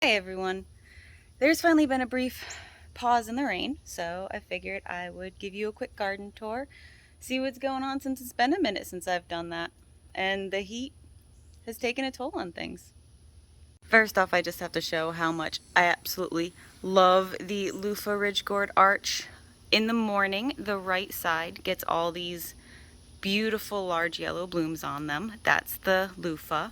Hey everyone. There's finally been a brief pause in the rain, so I figured I would give you a quick garden tour, see what's going on since it's been a minute since I've done that. And the heat has taken a toll on things. First off, I just have to show how much I absolutely love the loofah ridge gourd arch. In the morning, the right side gets all these beautiful large yellow blooms on them. That's the loofah.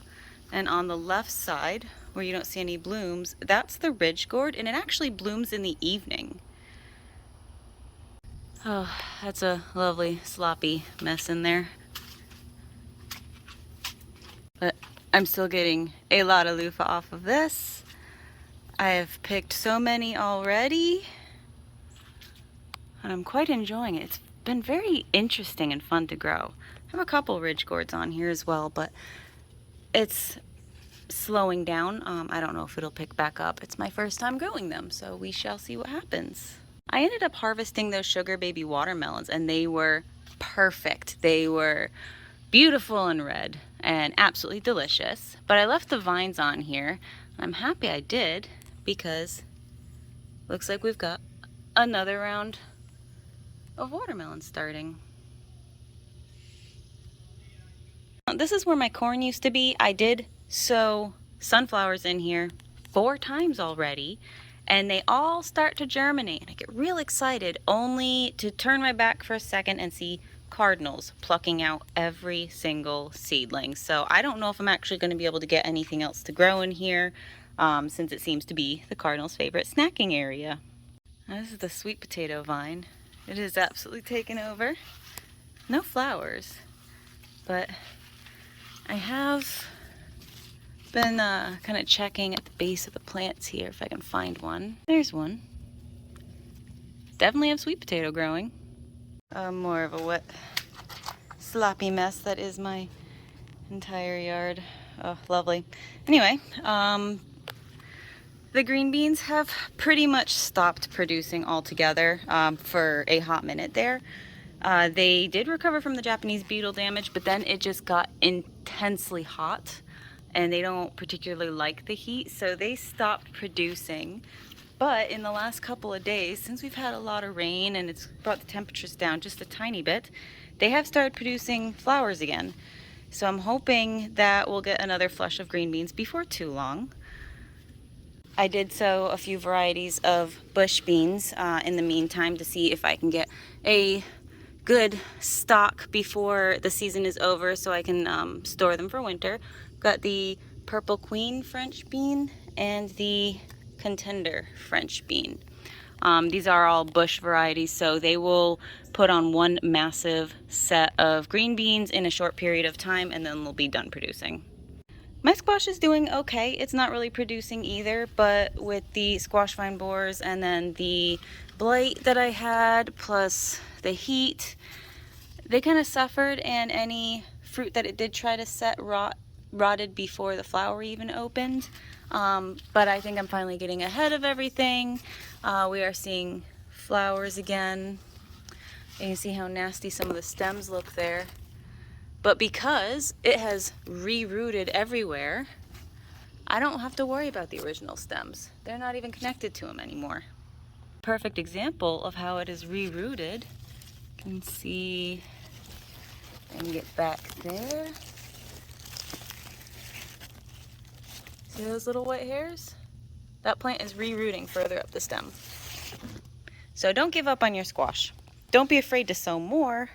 And on the left side, where you don't see any blooms, that's the ridge gourd, and it actually blooms in the evening. Oh, that's a lovely sloppy mess in there. But I'm still getting a lot of loofah off of this. I have picked so many already, and I'm quite enjoying it. It's been very interesting and fun to grow. I have a couple ridge gourds on here as well, but it's slowing down. I don't know if it'll pick back up. It's my first time growing them, so we shall see what happens. I ended up harvesting those sugar baby watermelons, and they were perfect. They were beautiful and red and absolutely delicious. But I left the vines on here. I'm happy I did, because looks like we've got another round of watermelon starting. This is where my corn used to be. I did sow sunflowers in here 4 times already, and they all start to germinate. And I get real excited only to turn my back for a second and see cardinals plucking out every single seedling. So I don't know if I'm actually going to be able to get anything else to grow in here, since it seems to be the cardinals' favorite snacking area. Now, this is the sweet potato vine. It is absolutely taken over. No flowers, but I have been kind of checking at the base of the plants here if I can find one. There's one. Definitely have sweet potato growing. More of a wet, sloppy mess that is my entire yard. Oh, lovely. Anyway, the green beans have pretty much stopped producing altogether for a hot minute there. They did recover from the Japanese beetle damage, but then it just got intensely hot, and they don't particularly like the heat, so they stopped producing. But in the last couple of days, since we've had a lot of rain and it's brought the temperatures down just a tiny bit, they have started producing flowers again. So I'm hoping that we'll get another flush of green beans before too long. I did sow a few varieties of bush beans in the meantime to see if I can get a good stock before the season is over, so I can store them for winter. Got the Purple Queen French bean and the Contender French bean. These are all bush varieties, so they will put on one massive set of green beans in a short period of time, and then they'll be done producing. My squash is doing okay. It's not really producing either, but with the squash vine borers and then the blight that I had, plus the heat, they kind of suffered, and any fruit that it did try to set rotted before the flower even opened. But I think I'm finally getting ahead of everything. We are seeing flowers again. You can see how nasty some of the stems look there. But because it has rerooted everywhere, I don't have to worry about the original stems. They're not even connected to them anymore. Perfect example of how it is rerooted. You can see, and get back there. See those little white hairs? That plant is rerooting further up the stem. So don't give up on your squash. Don't be afraid to sow more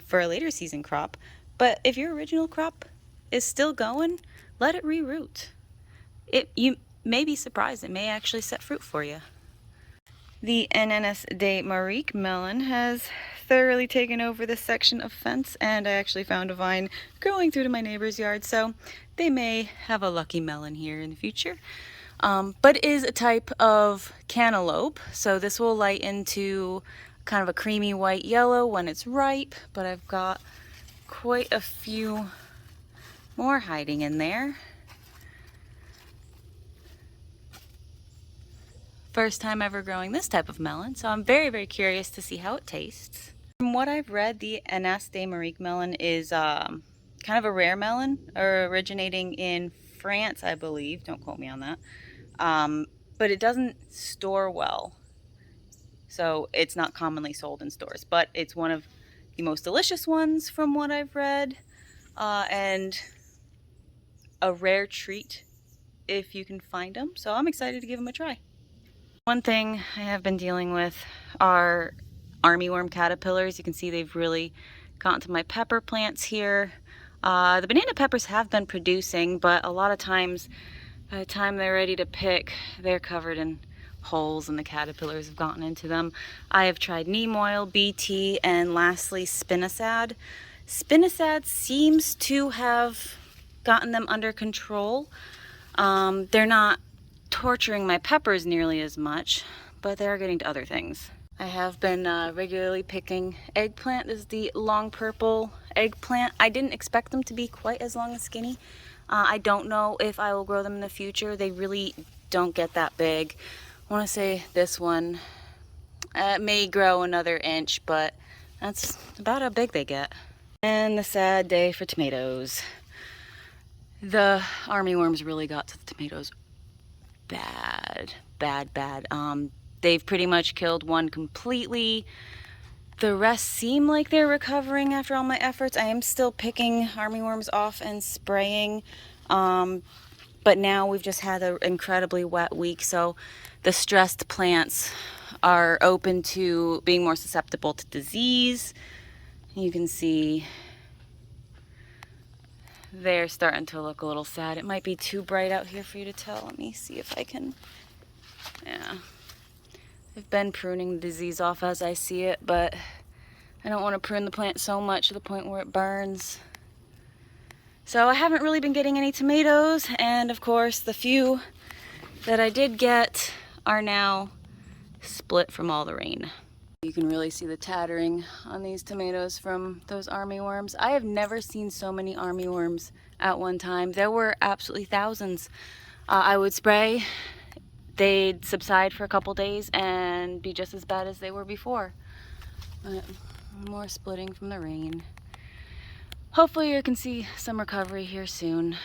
for a later season crop. But if your original crop is still going, let it reroot. You may be surprised. It may actually set fruit for you. The Ananas de Marique melon has thoroughly taken over this section of fence, and I actually found a vine growing through to my neighbor's yard, so they may have a lucky melon here in the future. But it is a type of cantaloupe, so this will light into kind of a creamy white yellow when it's ripe, but I've got quite a few more hiding in there. First time ever growing this type of melon, so I'm very, very curious to see how it tastes. From what I've read, the Ananas de Marique melon is kind of a rare melon, originating in France, I believe. Don't quote me on that. but it doesn't store well. So it's not commonly sold in stores, but it's one of the most delicious ones from what I've read, and a rare treat if you can find them. So I'm excited to give them a try. One thing I have been dealing with are armyworm caterpillars. You can see they've really gotten to my pepper plants here. The banana peppers have been producing, but a lot of times by the time they're ready to pick, they're covered in holes and the caterpillars have gotten into them. I have tried neem oil, BT, and lastly spinosad. Spinosad seems to have gotten them under control. They're not torturing my peppers nearly as much, but they're getting to other things. I have been regularly picking eggplant. This is the long purple eggplant. I didn't expect them to be quite as long and skinny. I don't know if I will grow them in the future. They really don't get that big. I want to say this one may grow another inch, but that's about how big they get. And the sad day for tomatoes. The armyworms really got to the tomatoes bad. They've pretty much killed one completely. The rest seem like they're recovering after all my efforts. I am still picking armyworms off and spraying, but now we've just had an incredibly wet week, so the stressed plants are open to being more susceptible to disease. You can see they're starting to look a little sad. It might be too bright out here for you to tell. Let me see if I can. Yeah. I've been pruning the disease off as I see it, but I don't want to prune the plant so much to the point where it burns. So I haven't really been getting any tomatoes, and of course the few that I did get are now split from all the rain. You can really see the tattering on these tomatoes from those armyworms. I have never seen so many armyworms at one time. There were absolutely thousands. I would spray, they'd subside for a couple days and be just as bad as they were before. But more splitting from the rain. Hopefully you can see some recovery here soon.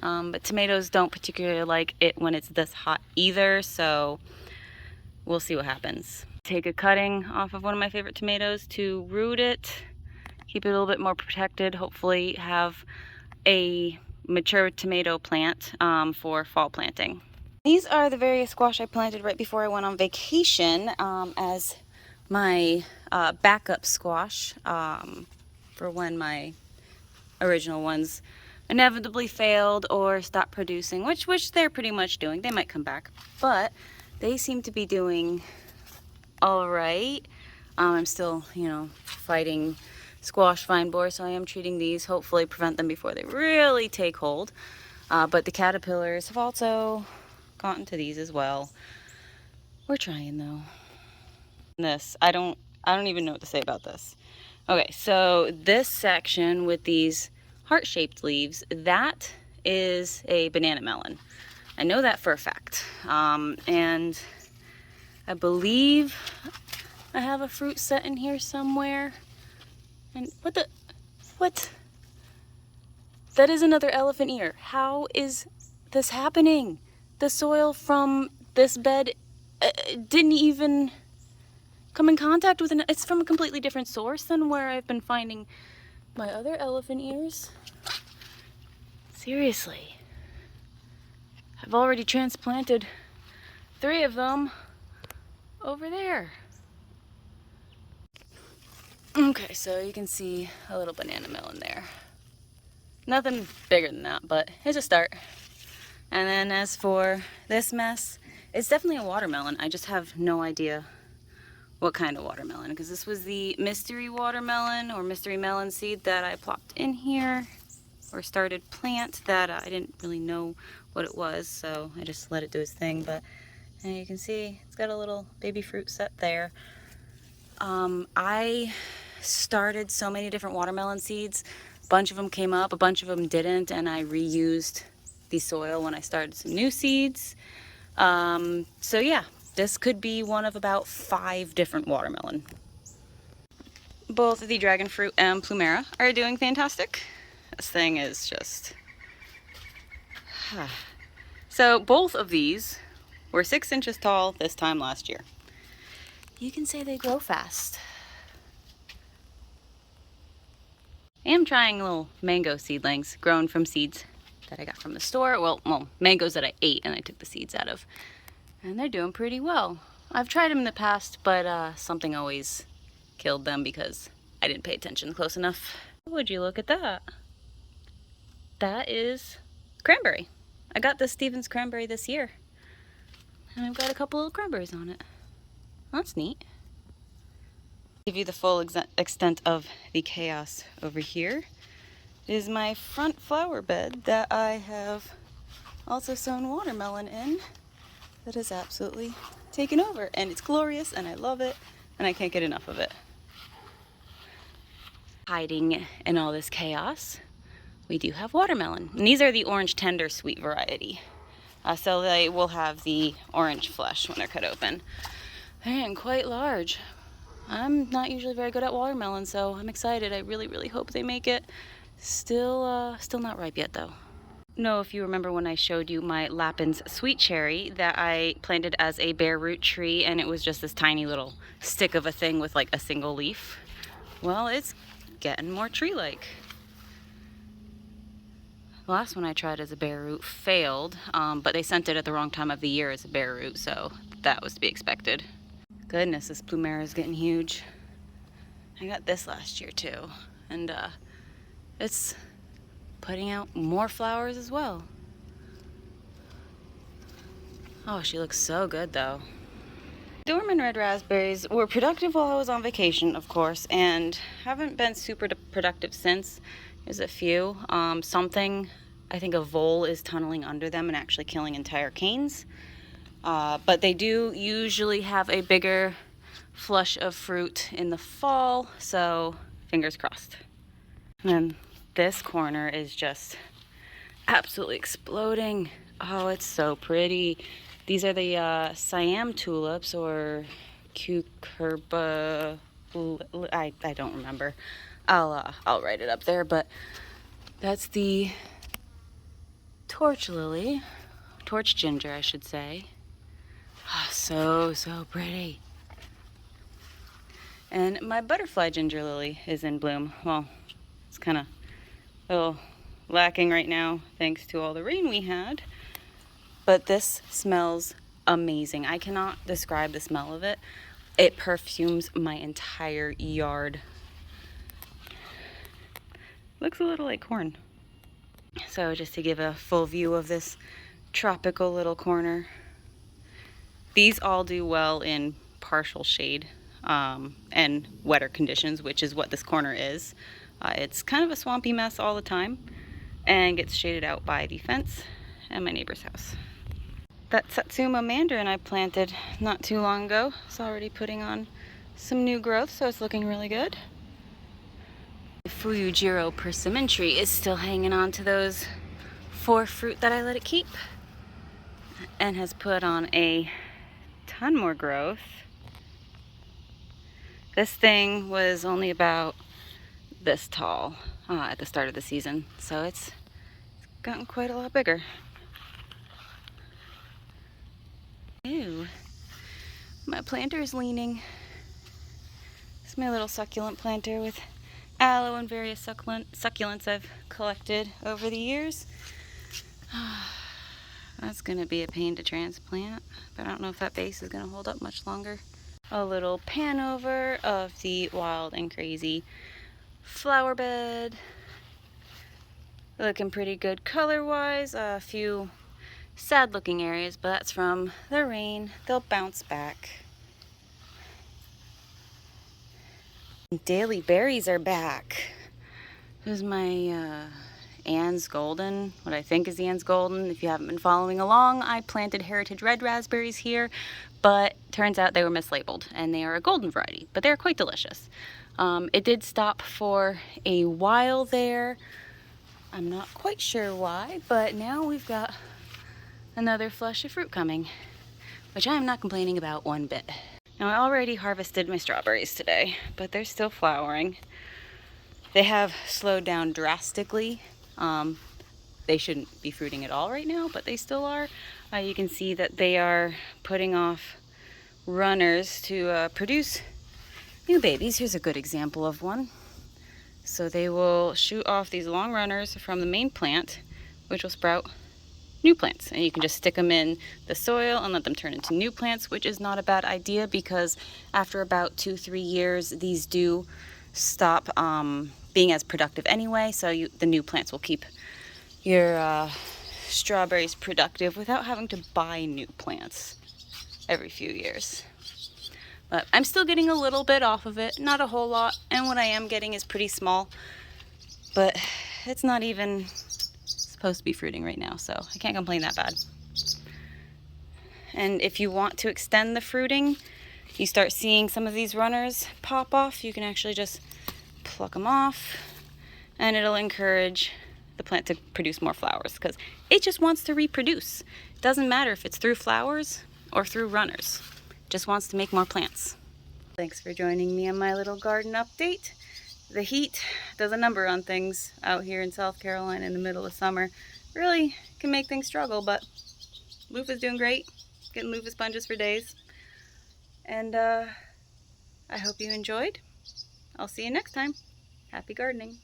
But tomatoes don't particularly like it when it's this hot either, so we'll see what happens. Take a cutting off of one of my favorite tomatoes to root it, keep it a little bit more protected, hopefully have a mature tomato plant for fall planting. These are the various squash I planted right before I went on vacation as my backup squash for when my original ones inevitably failed or stopped producing, which they're pretty much doing. They might come back, but they seem to be doing all right. I'm still, fighting squash vine borer, so I am treating these, hopefully prevent them before they really take hold. But the caterpillars have also gotten to these as well. We're trying though. I don't even know what to say about this. Okay, so this section with these heart-shaped leaves, that is a banana melon. I know that for a fact. And I believe I have a fruit set in here somewhere. And what? That is another elephant ear. How is this happening? The soil from this bed didn't even come in contact with it's from a completely different source than where I've been finding my other elephant ears. Seriously. I've already transplanted 3 of them over there. Okay, so you can see a little banana melon there. Nothing bigger than that, but it's a start. And then as for this mess, it's definitely a watermelon. I just have no idea what kind of watermelon, because this was the mystery watermelon or mystery melon seed that I plopped in here or started plant that I didn't really know what it was, so I just let it do its thing. But and you can see it's got a little baby fruit set there. I started so many different watermelon seeds. A bunch of them came up, a bunch of them didn't, and I reused the soil when I started some new seeds. So yeah, this could be one of about 5 different watermelon. Both the dragon fruit and plumera are doing fantastic. This thing is just So both of these were 6 inches tall this time last year. You can say they grow fast. I am trying little mango seedlings grown from seeds that I got from the store. Well, mangoes that I ate and I took the seeds out of. And they're doing pretty well. I've tried them in the past, but something always killed them because I didn't pay attention close enough. Would you look at that? That is cranberry. I got this Stevens cranberry this year. And I've got a couple little cranberries on it. That's neat. Give you the full extent of the chaos over here is my front flower bed that I have also sown watermelon in that is absolutely taken over, and it's glorious and I love it and I can't get enough of it. Hiding in all this chaos, we do have watermelon, and these are the orange tender sweet variety, so they will have the orange flesh when they're cut open. They're getting quite large. I'm not usually very good at watermelon, so I'm excited. I really hope they make it. Still not ripe yet though. Know if you remember when I showed you my Lappin's sweet cherry that I planted as a bare root tree, and it was just this tiny little stick of a thing with like a single leaf. Well, it's getting more tree-like. The last one I tried as a bare root failed, but they sent it at the wrong time of the year as a bare root, so that was to be expected. Goodness, this plumera is getting huge. I got this last year too, and it's putting out more flowers as well. Oh, she looks so good though. Dorman red raspberries were productive while I was on vacation, of course, and haven't been super productive since. There's a few. Something, I think a vole is tunneling under them and actually killing entire canes. But they do usually have a bigger flush of fruit in the fall, so fingers crossed. And then this corner is just absolutely exploding. Oh, it's so pretty. These are the Siam tulips, or cucurba. I don't remember. I'll write it up there, but that's the torch lily, torch ginger, I should say. Oh, so pretty. And my butterfly ginger lily is in bloom. Well, it's kind of a little lacking right now thanks to all the rain we had. But this smells amazing. I cannot describe the smell of it. It perfumes my entire yard. Looks a little like corn. So just to give a full view of this tropical little corner. These all do well in partial shade and wetter conditions, which is what this corner is. It's kind of a swampy mess all the time and gets shaded out by the fence and my neighbor's house. That Satsuma mandarin I planted not too long ago is already putting on some new growth, so it's looking really good. The Fuyujiro persimmon tree is still hanging on to those 4 fruit that I let it keep and has put on a ton more growth. This thing was only about this tall at the start of the season, so it's gotten quite a lot bigger. Ew, my planter is leaning. It's my little succulent planter with aloe and various succulents I've collected over the years. That's gonna be a pain to transplant, but I don't know if that base is gonna hold up much longer. A little pan over of the wild and crazy flower bed. Looking pretty good color-wise. A few sad-looking areas, but that's from the rain. They'll bounce back. Daily berries are back. This is my Anne's Golden, what I think is the Anne's Golden. If you haven't been following along, I planted Heritage Red raspberries here, but turns out they were mislabeled, and they are a golden variety, but they're quite delicious. It did stop for a while there. I'm not quite sure why, but now we've got another flush of fruit coming, which I am not complaining about one bit. Now, I already harvested my strawberries today, but they're still flowering. They have slowed down drastically. they shouldn't be fruiting at all right now, but they still are. You can see that they are putting off runners to produce new babies. Here's a good example of one. So they will shoot off these long runners from the main plant, which will sprout new plants, and you can just stick them in the soil and let them turn into new plants, which is not a bad idea, because after about 2-3 years these do stop being as productive anyway, so the new plants will keep your strawberries productive without having to buy new plants every few years. But I'm still getting a little bit off of it, not a whole lot, and what I am getting is pretty small, but it's not even supposed to be fruiting right now, so I can't complain that bad. And if you want to extend the fruiting, you start seeing some of these runners pop off, you can actually just pluck them off, and it'll encourage the plant to produce more flowers, because it just wants to reproduce. It doesn't matter if it's through flowers or through runners. It just wants to make more plants. Thanks for joining me on my little garden update. The heat does a number on things out here in South Carolina in the middle of summer. Really can make things struggle, but loofah's doing great. Getting loofah sponges for days. And I hope you enjoyed. I'll see you next time. Happy gardening.